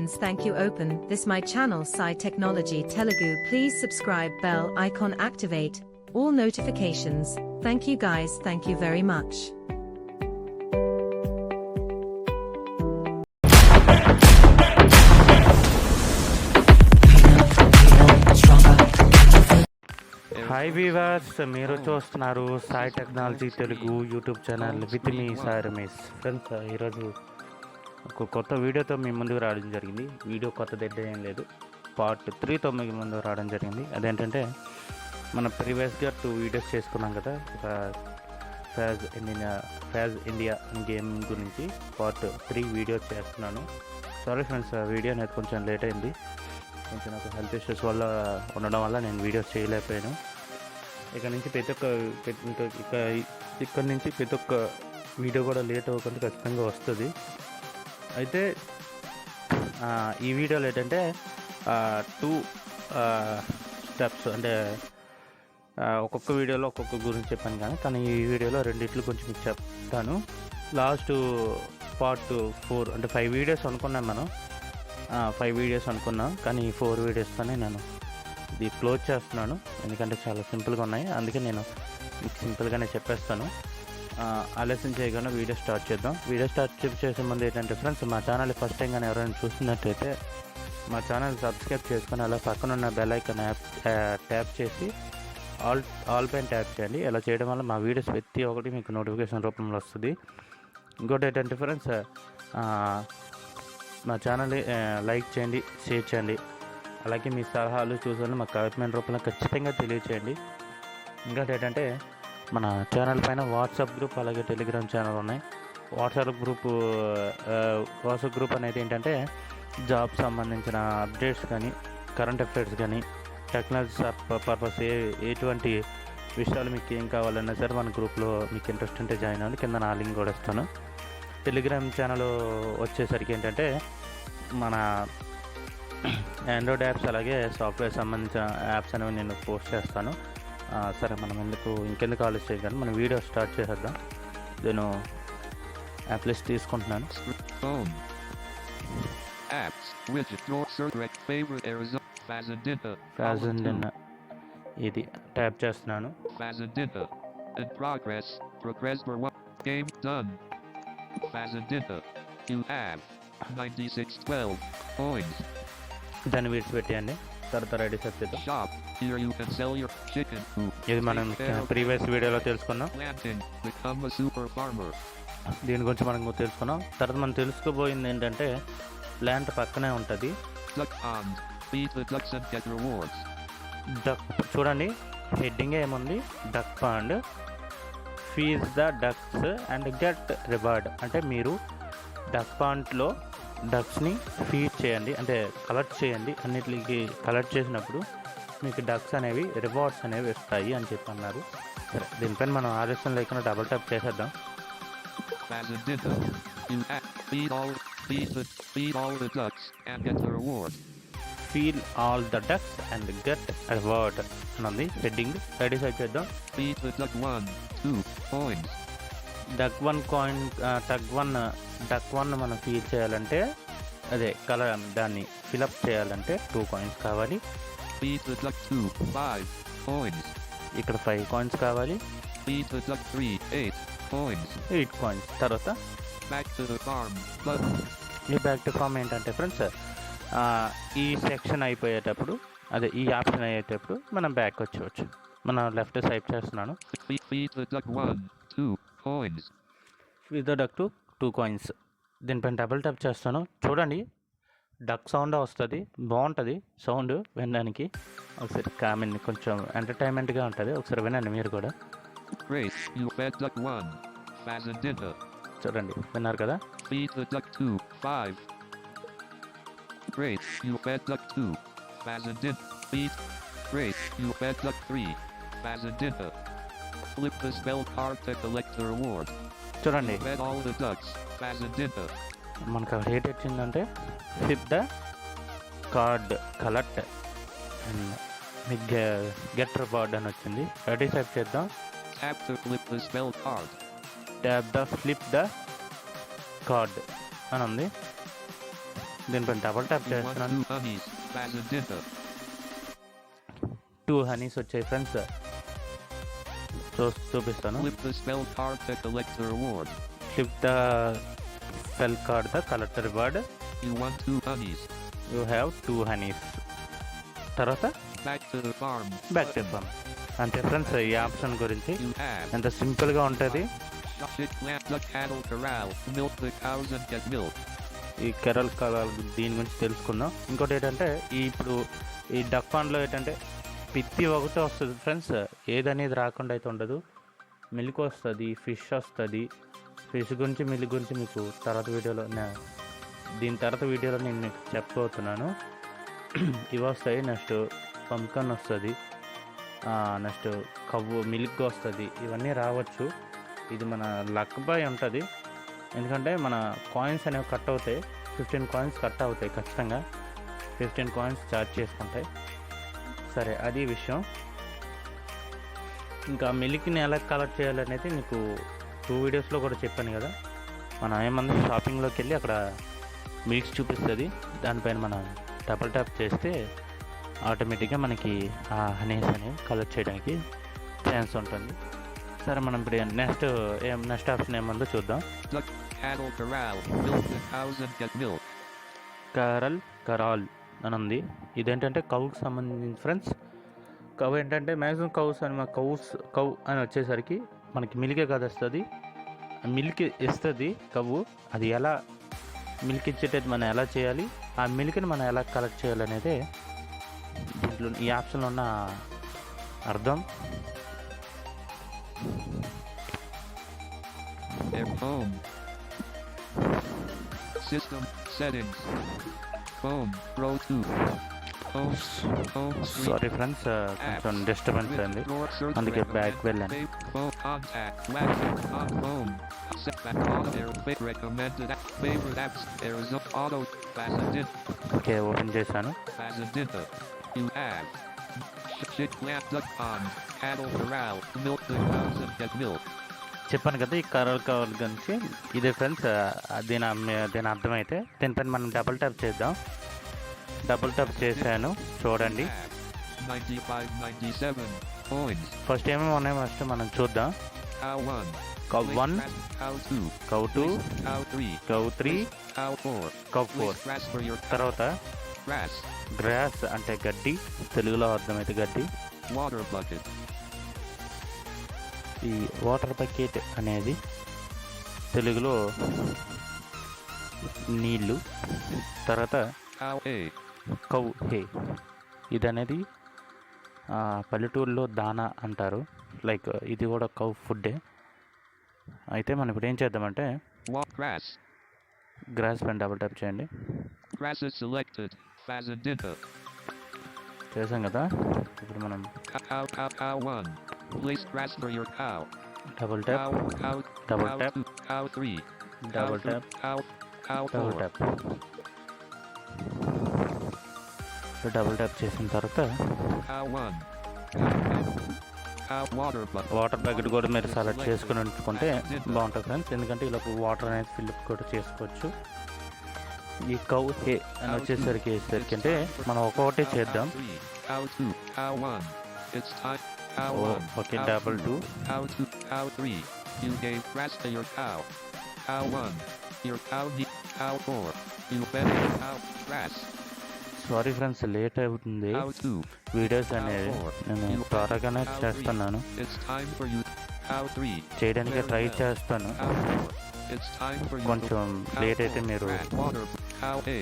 friends, thank you. Open this my channel Sai Technology Telugu. Please subscribe, bell icon activate all notifications. Thank you guys. Thank you very much. Hi weavers, మీరు చూస్తున్నారు Sai technology Telugu YouTube channel with me Sai Ramesh. Friends, ఈరోజు ఒక కొత్త వీడియోతో మీ ముందుకు రావడం జరిగింది. Video కొత్తది ఏం లేదు, పార్ట్ 3తో మీ ముందుకు రావడం జరిగింది. అదేంటంటే, మనం ప్రీవియస్గా 2 వీడియోస్ చేసుకున్నాం కదా, ఒక ఫ్యాజ్ ఇండియా గేమ్ గురించి పార్ట్ 3 వీడియోస్ చేస్తున్నాను. సారీ ఫ్రెండ్స్, వీడియో అనేది కొంచెం లేట్ అయింది. కొంచెం నాకు హెల్త్ ఇష్యూస్ వల్ల ఉండడం వల్ల నేను వీడియోస్ చేయలేకపోయాను. ఇక్కడ నుంచి ప్రతి ఒక్క వీడియో కూడా లేట్ అవ్వకుండా ఖచ్చితంగా వస్తుంది. అయితే ఈ వీడియోలో ఏంటంటే 2 స్టెప్స్, అంటే ఒక్కొక్క వీడియోలో ఒక్కొక్క గురించి చెప్పాను కానీ ఈ వీడియోలో రెండిట్లు కొంచెం మీకు చెప్తాను. లాస్ట్ పార్ట్ 4 అంటే 5 వీడియోస్ అనుకున్నాం మనం, 5 వీడియోస్ అనుకున్నాం, కానీ ఈ 4 వీడియోస్తోనే నేను ఇది క్లోజ్ చేస్తున్నాను. ఎందుకంటే చాలా సింపుల్గా ఉన్నాయి, అందుకే నేను మీకు సింపుల్గానే చెప్పేస్తాను. ఆలస్యం చేయకుండా వీడియో స్టార్ట్ చేద్దాం. వీడియో స్టార్ట్ చేసే ముందు ఏంటంటే ఫ్రెండ్స్, మా ఛానల్ ఫస్ట్ టైం కానీ ఎవరైనా చూస్తున్నట్టయితే మా ఛానల్ సబ్స్క్రైబ్ చేసుకొని అలా పక్కనున్న బెల్ ఐకాన్ ట్యాప్ చేసి ఆల్ పైన ట్యాప్ చేయండి. ఇలా చేయడం వల్ల మా వీడియోస్ ప్రతి ఒక్కటి మీకు నోటిఫికేషన్ రూపంలో వస్తుంది. ఇంకోటి ఏంటంటే ఫ్రెండ్స్, మా ఛానల్ లైక్ చేయండి, షేర్ చేయండి, అలాగే మీ సలహాలు చూసాను మా కామెంట్ రూపంలో ఖచ్చితంగా తెలియచేయండి. ఇంకా ఏంటంటే, మన ఛానల్ పైన వాట్సాప్ గ్రూప్ అలాగే టెలిగ్రామ్ ఛానల్ ఉన్నాయి. వాట్సాప్ గ్రూప్ అనేది ఏంటంటే, జాబ్ సంబంధించిన అప్డేట్స్ కానీ, కరెంట్ అఫైర్స్ కానీ, టెక్నాలజీ పర్పస్ ఎటువంటి విషయాలు మీకు ఏం కావాలన్నా సరే మన గ్రూప్లో మీకు ఇంట్రెస్ట్ ఉంటే జాయిన్ అవ్వండి. కింద నా లింక్ కూడా ఇస్తాను. టెలిగ్రామ్ ఛానల్ వచ్చేసరికి ఏంటంటే, మన ఆండ్రాయిడ్ యాప్స్ అలాగే సాఫ్ట్వేర్ సంబంధించిన యాప్స్ అనేవి నేను పోస్ట్ చేస్తాను. సరే, మనం ఇంకెందుకు ఆలోచన కానీ మనం వీడియో స్టార్ట్ చేసేద్దాం. నేను యాప్ లిస్ట్ తీసుకుంటున్నాను. ఇది ట్యాప్ చేస్తున్నాను. దాన్ని విడిచిపెట్టేయండి. తర్వాత రెడీ చేద్దాం. ఇది మనం ప్రీవియస్ వీడియోలో తెలుసుకున్నాం. దీని గురించి మనం తెలుసుకున్నాం. తర్వాత మనం తెలుసుకోబోయింది ఏంటంటే, ప్లాంట్ పక్కనే ఉంటుంది. చూడండి, హెడ్డింగ్ ఏముంది, duck pond, feeds the ducks and get reward. అంటే మీరు డక్ పాండ్లో డక్స్ని ఫీడ్ చేయండి, అంటే కలెక్ట్ చేయండి. అన్నిటికి కలెక్ట్ చేసినప్పుడు మీకు డక్స్ అనేవి రివార్డ్స్ అనేవి వస్తాయి అని చెప్పి అన్నారు. సరే, దీనిపైన మనం ఆలస్యం లేకుండా డబుల్ టాప్ చేసేద్దాం. Feel all the ducks and get reward అని హెడ్డింగ్. రెడీ సైడ్ చేద్దాం. డక్ 1 మనం ఫీల్ చేయాలంటే, అదే కలర్ దాన్ని ఫిలప్ చేయాలంటే 2 కాయిన్స్ కావాలి. ఇక్కడ 5 కాయిన్స్ కావాలి. 8 కాయిన్స్. తర్వాత ఈ బ్యాక్ టు ఫార్మ్ ఏంటంటే ఫ్రెండ్స్, ఈ సెక్షన్ అయిపోయేటప్పుడు, అదే ఈ ఆప్షన్ అయ్యేటప్పుడు మనం బ్యాక్ వచ్చేవచ్చు. మనం లెఫ్ట్ సైడ్ చేస్తున్నాను. With the duck 2 coins. దీనిపైన డబుల్ ట్యాప్ చేస్తాను. చూడండి, డక్ సౌండ్ వస్తుంది, బాగుంటుంది సౌండ్ వినడానికి. ఒకసారి కామెంట్ కొంచెం ఎంటర్టైన్మెంట్గా ఉంటుంది, ఒకసారి వినండి మీరు కూడా. చూడండి, విన్నారు కదా. చూడండి, మనకు రేట్ వచ్చిందంటే flip the card collect and get reward అని వచ్చింది. రెడీ టైప్ చేద్దాం. Tap the flip the card అని ఉంది. దీనిపైన డబల్ ట్యాప్ You want చేస్తున్నాను. 2 honeys. Fazendinta. 2 హనీస్ వచ్చాయి ఫ్రెండ్స్. చూపిస్తాను. Flip the spell card to collect the reward. Flip the spell card the collect reward. You want 2 honeys. You have 2 honeys. తర్వాత Back to the farm. Back to farm. అంతే friends ఈ option గురించి. You have. ఎంత సింపుల్గా ఉంటుంది. Shit, plant the cattle corral. Milk the cows and get milk. ఈ కెరల్ దీని గురించి తెలుసుకుందాం. ఇంకోటి ఏంటంటే ఇప్పుడు ఈ డక్ పాండ్లో ఏంటంటే పిత్తి ఒకటే వస్తుంది ఫ్రెండ్స్, ఏదనేది రాకుండా అయితే ఉండదు. మిల్క్ వస్తుంది, ఫిష్ వస్తుంది. ఫిష్ గురించి మిల్క్ గురించి మీకు తర్వాత వీడియోలో దీని తర్వాత వీడియోలో నేను మీకు చెప్పబోతున్నాను. ఇవి వస్తాయి. నెక్స్ట్ పంప్కన్ వస్తుంది, నెక్స్ట్ కవ్వు మిల్క్ వస్తుంది. ఇవన్నీ రావచ్చు. ఇది మన లక్ బై ఉంటుంది. ఎందుకంటే మన కాయిన్స్ అనేవి కట్ అవుతాయి. 15 కాయిన్స్ కట్ అవుతాయి ఖచ్చితంగా. 15 కాయిన్స్ ఛార్జ్ చేసుకుంటాయి. సరే, అది విషయం. ఇంకా మిల్క్ని ఎలా కలెక్ట్ చేయాలనేది మీకు 2 వీడియోస్లో కూడా చెప్పాను కదా. మనం ఏమన్నా షాపింగ్లోకి వెళ్ళి అక్కడ మిల్క్స్ చూపిస్తుంది. దానిపైన మనం డబల్ ట్యాప్ చేస్తే ఆటోమేటిక్గా మనకి ఆ హనీస్ అనేవి కలెక్ట్ చేయడానికి ఛాన్స్ ఉంటుంది. సరే, మనం ఇప్పుడు నెక్స్ట్ ఆప్షన్ ఏముందో చూద్దాం. Cattle corral. Milk the cows and get milk. కరాల్ అని ఉంది. ఇదేంటంటే కౌకి సంబంధించిన ఫ్రెండ్స్. కవ్ ఏంటంటే మ్యాక్సిమం కౌస్ అని కవ్ అని వచ్చేసరికి మనకి మిల్కే కదా వస్తుంది. మిల్క్ ఇస్తుంది కవ్వు. అది ఎలా మిల్క్ ఇచ్చేటది మనం ఎలా చేయాలి, ఆ మిల్క్ని మనం ఎలా కలెక్ట్ చేయాలనేదే దీంట్లో ఈ ఆప్షన్లో ఉన్న అర్థం. Home. System settings. Home. Row 2. Home. Sorry friends, కొంచెం డిస్టర్బెన్స్ అయింది, అందుకే బ్యాక్ వెళ్ళాను. Phone contact. Laptop on phone. Set back on their quick recommended favorite apps. There is no auto. Fazendinta. Okay, open చేశాను. Fazendinta. You have. Shit plant duck pond. Cattle corral. Milk the cows and get milk. చెప్పాను కదా ఈ కరాల్ గురించి. ఇదే friends దీని అర్థమైతే దీనిపైన మనం డబుల్ ట్యాప్ చేద్దాం. డబుల్ ట్యాప్ చేశాను, చూడండి. 95-97 points. ఫస్ట్ ఏమేమి ఉన్నాయో ఫస్ట్ మనం చూద్దాం. Cow 1. కవ్ 1, Cow 2. కవ్ 2, Cow 3. కవ్ 3, Cow 4. కవ్ 4. Place grass for your cow. తర్వాత Grass. గ్రాస్ అంటే గడ్డి, తెలుగులో అర్థమైతే గడ్డి. Water bucket. ఈ వాటర్ బకెట్ అనేది తెలుగులో నీళ్ళు. తర్వాత Cow A. కవ్ హే, ఇది అనేది పల్లెటూరులో దానా అంటారు. లైక్ ఇది కూడా కవ్ ఫుడ్డే. అయితే మనం ఇప్పుడు ఏం చేద్దామంటే Grass. గ్రాస్ పైన డబుల్ ట్యాప్ చేయండి. Grass is selected. Fazendinta. చేసాం కదా. ఇప్పుడు మనం Cow 1. Place grass for your cow. Double tap, Cow double tap, 2. Cow 3. Double tap, Cow double 4. Tap. Double tap చేసిన తర్వాత Cow 1. Cow water bucket. Water packet కూడా మీరు select చేసుకుని ఉంచుకుంటే బాగుంటుంది ఫ్రెండ్స్. ఎందుకంటే ఇలా వాటర్ అనేది ఫిల్అప్ కూడా చేసుకోవచ్చు. ఈ కౌ హే అని వచ్చేసరికి అంటే మనం ఒక్కొక్కటి చేద్దాం. Cow 2. Cow 1. It's time. Cow 1. Okay, double 2. Cow 2. Cow 3. You gave grass to your cow. Cow 1. Your cow needs. Cow 4. You fed your cow grass. Sorry friends, late అవుతుంది. Cow 2. వీడియోస్ అనేది నేను త్వరగానే చేస్తున్నాను, It's time for you. Cow 3. చేయడానికి try చేస్తాను. Cow 4. It's time for you. కొంచెం late అయితే మీరు Water. Cow A.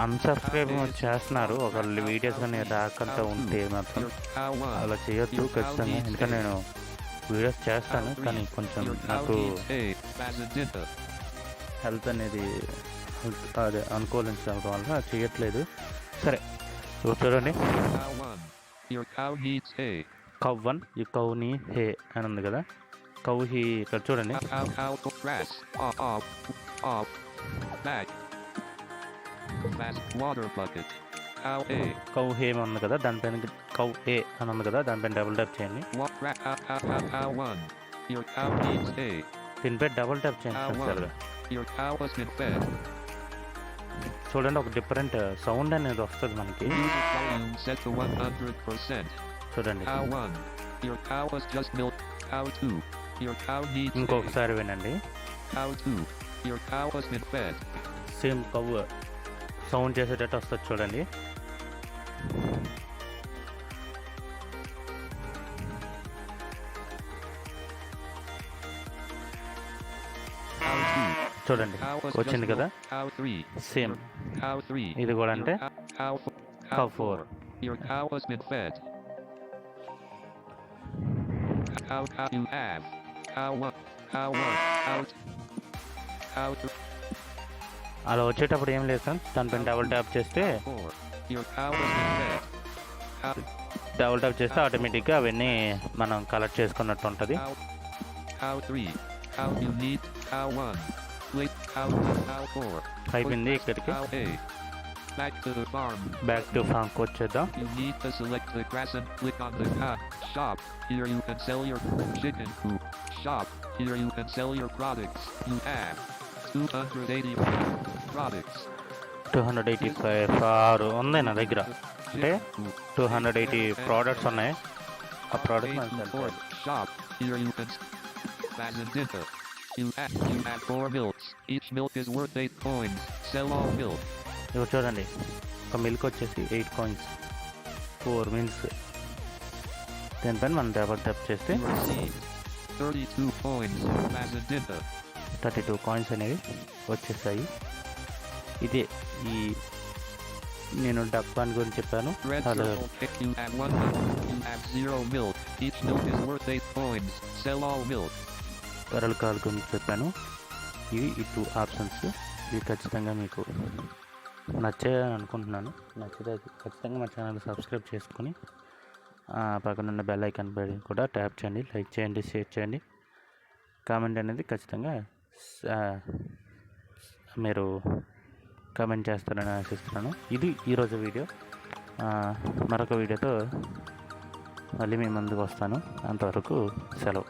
అన్సబ్స్క్రైబ్ చేస్తున్నారు ఒకళ్ళు వీడియోస్ కానీ రాకుండా ఉంటే మాత్రం. Cow 1. అలా చేయొద్దు ఖచ్చితంగా, ఎందుకంటే నేను వీడియోస్ చేస్తాను కానీ కొంచెం నాకు Fazendinta. హెల్త్ అనేది అదే అనుకూలించడం వల్ల చేయట్లేదు. సరే, ఇప్పుడు చూడండి. Cow 1. Your cow needs hay. కవ్ 1, ఈ కౌని హే అని ఉంది కదా. కౌ హీ ఇక్కడ చూడండి. Cow grass. Off. Back. Water bucket. Cow A. Cow hay ఉంది కదా, దానిపైన కౌ ఏ అని ఉంది కదా, దానిపైన డబుల్ ట్యాప్ చేయండి. Cow 1. Your cow needs hay. దీనిపై డబుల్ ట్యాప్ చేయండి Cow sir. 1. Your cow has been fed. చూడండి ఒక డిఫరెంట్ సౌండ్ అనేది వస్తుంది మనకి. Music volume set to 100%. చూడండి Cow 1. Your cow was just milked. Cow 2. Your cow needs hay. ఇంకొకసారి వినండి. Cow 2. Your cow has been fed. Same cow sound చేసేటట్టు వస్తుంది చూడండి. Cow 2. చూడండి Cow was వచ్చింది just కదా. milked. Cow 3. Same Cow 3. ఇది కూడా అంటే Cow 4. cow 4. Your cow has been fed. Cow you have. Cow 1. Cow 1. Cow 2. Cow 3. అలా వచ్చేటప్పుడు ఏం లేదు సార్, దానిపైన డబుల్ ట్యాప్ చేస్తే 4. Your cow has been fed. Cow double tap చేస్తే ఆటోమేటిక్గా అవన్నీ మనం కలెక్ట్ చేసుకున్నట్టు ఉంటుంది. Cow 3. Cow you need. Cow 1. Wait. Cow 4. అయిపోయింది. ఇక్కడికి Cow A. Back to the farm. Back to ఫామ్కి వచ్చేద్దాం. You need to select the grass and click on the shop. Here you can sell your chicken coop. Shop. Here you can sell your products. You have 280 products. 285 ఉంది నా దగ్గర. అంటే Chicken coop. 280 products ఉన్నాయి. ఆ product Pay to port. Shop. Here you can Bazendinta. You have 4 milks. Each milk is worth 8 coins. Sell all milk. ఇవి చూడండి, ఒక milk వచ్చేసి 8 కాయిన్స్, 4 మీన్స్. దీనిపైన మనం డబల్ ట్యాప్ చేస్తే You received 32 coins. Bazendinta. 32 coins అనేవి వచ్చేస్తాయి. ఇదే ఈ నేను డక్ వన్ గురించి చెప్పాను. Red అది circle pick. You have 1 milk. You have 0 milk. Each milk is worth 8 coins. Sell all milk. వరల్ call గురించి చెప్పాను. ఇవి ఈ 2 ఆప్షన్స్. ఇవి ఖచ్చితంగా మీకు నచ్చాయని అనుకుంటున్నాను. నచ్చితే ఖచ్చితంగా మా ఛానల్ సబ్స్క్రైబ్ చేసుకొని పక్కన ఉన్న బెల్ ఐకాన్ పై కూడా ట్యాప్ చేయండి, లైక్ చేయండి, షేర్ చేయండి. కామెంట్ అనేది ఖచ్చితంగా మీరు కామెంట్ చేస్తారని ఆశిస్తున్నాను. ఇది ఈరోజు వీడియో. మరొక వీడియోతో మళ్ళీ మీ ముందుకు వస్తాను. అంతవరకు సెలవు.